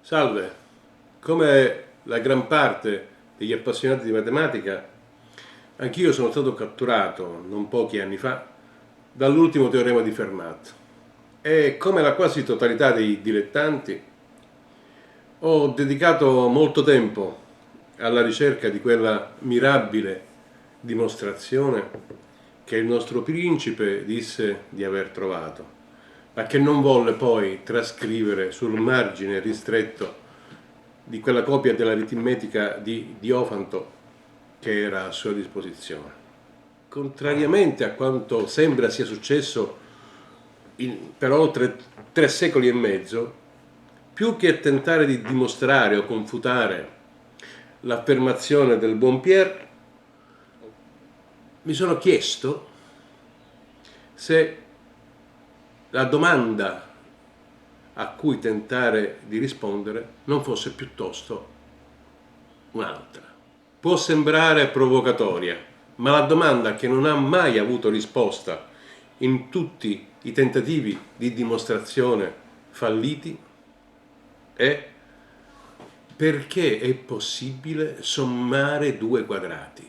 Salve, come la gran parte degli appassionati di matematica, anch'io sono stato catturato, non pochi anni fa, dall'ultimo teorema di Fermat e come la quasi totalità dei dilettanti ho dedicato molto tempo alla ricerca di quella mirabile dimostrazione che il nostro principe disse di aver trovato, ma che non volle poi trascrivere sul margine ristretto di quella copia dell'aritmetica di Diofanto che era a sua disposizione. Contrariamente a quanto sembra sia successo per oltre 3 secoli e mezzo, più che tentare di dimostrare o confutare l'affermazione del buon Pierre, mi sono chiesto se la domanda a cui tentare di rispondere non fosse piuttosto un'altra. Può sembrare provocatoria, ma la domanda che non ha mai avuto risposta in tutti i tentativi di dimostrazione falliti è: perché è possibile sommare due quadrati?